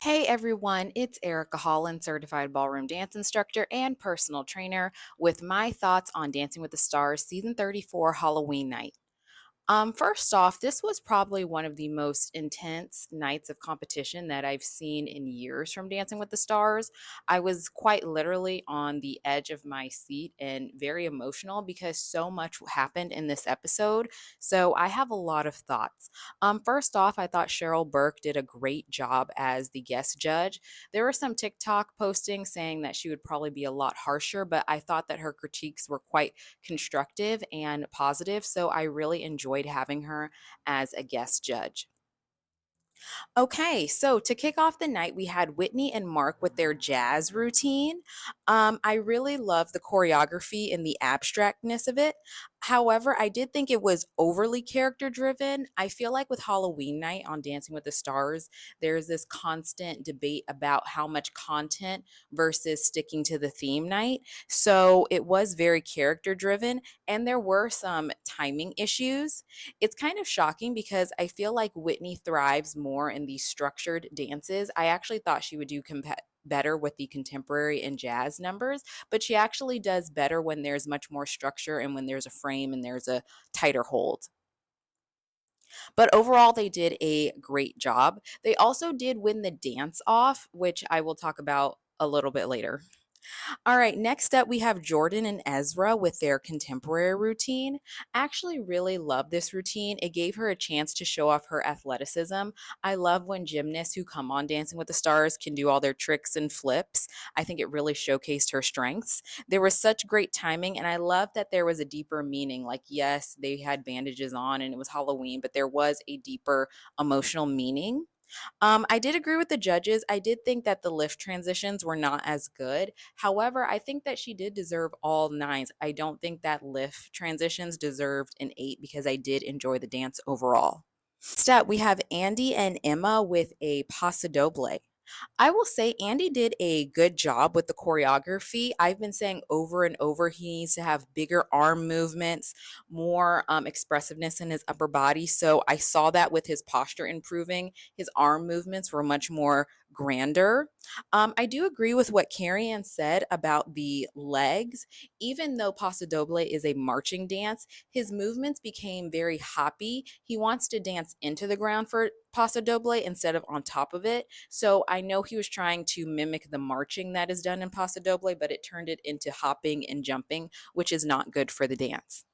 Hey everyone, it's Erica Holland, certified ballroom dance instructor and personal trainer, with my thoughts on Dancing with the Stars season 34 Halloween night. First off, this was probably one of the most intense nights of competition that I've seen in years from Dancing with the Stars. I was quite literally on the edge of my seat and very emotional because so much happened in this episode. So I have a lot of thoughts. First off, I thought Cheryl Burke did a great job as the guest judge. There were some TikTok postings saying that she would probably be a lot harsher, but I thought that her critiques were quite constructive and positive. So I really enjoyed having her as a guest judge. Okay, so to kick off the night, we had Whitney and Mark with their jazz routine. I really love the choreography and the abstractness of it. However, I did think it was overly character driven. I feel like with Halloween night on Dancing with the Stars, there's this constant debate about how much content versus sticking to the theme night. So it was very character driven, and there were some timing issues. It's kind of shocking because I feel like Whitney thrives more in these structured dances. I actually thought she would do better with the contemporary and jazz numbers, but she actually does better when there's much more structure and when there's a frame and there's a tighter hold. But overall, they did a great job. They also did win the dance off, which I will talk about a little bit later. All right, next up, we have Jordan and Ezra with their contemporary routine. I actually really love this routine. It gave her a chance to show off her athleticism. I love when gymnasts who come on Dancing with the Stars can do all their tricks and flips. I think it really showcased her strengths. There was such great timing, and I love that there was a deeper meaning. Like, yes, they had bandages on and it was Halloween, but there was a deeper emotional meaning. I did agree with the judges. I did think that the lift transitions were not as good. However, I think that she did deserve all nines. I don't think that lift transitions deserved an eight because I did enjoy the dance overall. Step, we have Andy and Emma with a paso doble. I will say Andy did a good job with the choreography. I've been saying over and over he needs to have bigger arm movements, more expressiveness in his upper body. So I saw that with his posture improving. His arm movements were much more grander. I do agree with what Carrie Ann said about the legs. Even though Paso Doble is a marching dance, his movements became very hoppy. He wants to dance into the ground for Paso Doble instead of on top of it. So I know he was trying to mimic the marching that is done in Paso Doble, but it turned it into hopping and jumping, which is not good for the dance.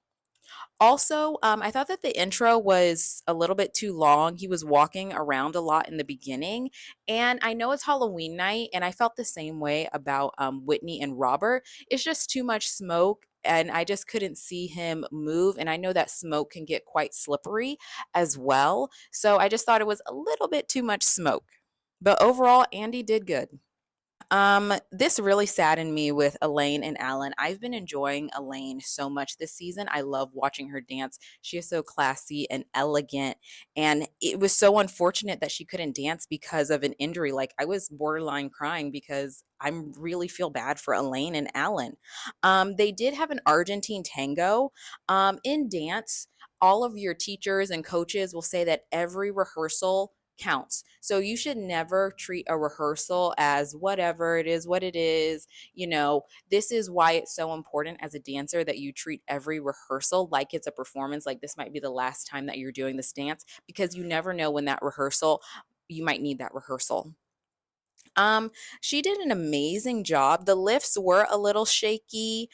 Also, I thought that the intro was a little bit too long. He was walking around a lot in the beginning. And I know it's Halloween night, and I felt the same way about Whitney and Robert. It's just too much smoke. And I just couldn't see him move. And I know that smoke can get quite slippery as well. So I just thought it was a little bit too much smoke. But overall, Andy did good. This really saddened me with Elaine and Alan. I've been enjoying Elaine so much this season. I love watching her dance. She is so classy and elegant. And it was so unfortunate that she couldn't dance because of an injury. Like I was borderline crying because I really feel bad for Elaine and Alan. They did have an Argentine tango. In dance, all of your teachers and coaches will say that every rehearsal counts. So you should never treat a rehearsal as whatever it is, what it is. This is why it's so important as a dancer that you treat every rehearsal like it's a performance, like this might be the last time that you're doing this dance because you never know when that rehearsal, you might need that rehearsal. She did an amazing job. The lifts were a little shaky.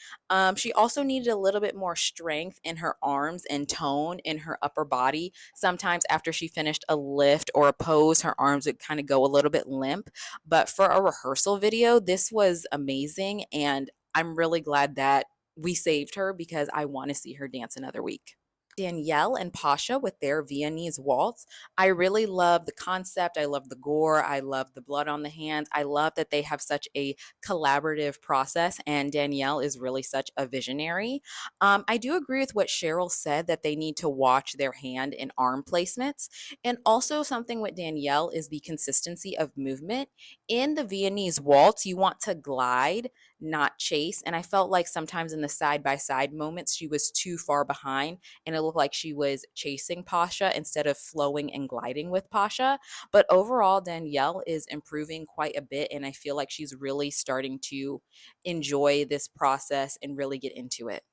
She also needed a little bit more strength in her arms and tone in her upper body. Sometimes after she finished a lift or a pose, her arms would kind of go a little bit limp. But for a rehearsal video, this was amazing. And I'm really glad that we saved her because I want to see her dance another week. Danielle and Pasha with their Viennese waltz. I really love the concept. I love the gore. I love the blood on the hands. I love that they have such a collaborative process, and Danielle is really such a visionary. I do agree with what Cheryl said that they need to watch their hand and arm placements. And also, something with Danielle is the consistency of movement. In the Viennese waltz, you want to glide, not chase. And I felt like sometimes in the side by side moments, she was too far behind and it looked like she was chasing Pasha instead of flowing and gliding with Pasha. But overall, Danielle is improving quite a bit, and I feel like she's really starting to enjoy this process and really get into it.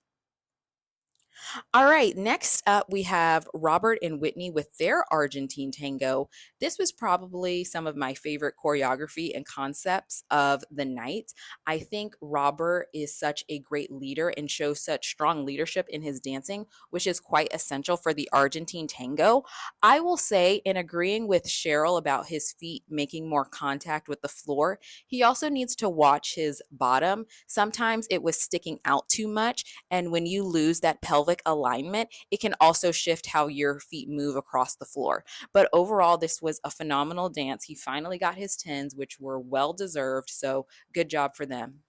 All right, next up we have Robert and Whitney with their Argentine tango. This was probably some of my favorite choreography and concepts of the night. I think Robert is such a great leader and shows such strong leadership in his dancing, which is quite essential for the Argentine tango. I will say, in agreeing with Cheryl about his feet making more contact with the floor, he also needs to watch his bottom. Sometimes it was sticking out too much, and when you lose that pelvic alignment, it can also shift how your feet move across the floor. But overall, this was a phenomenal dance. He finally got his tens, which were well deserved. So good job for them.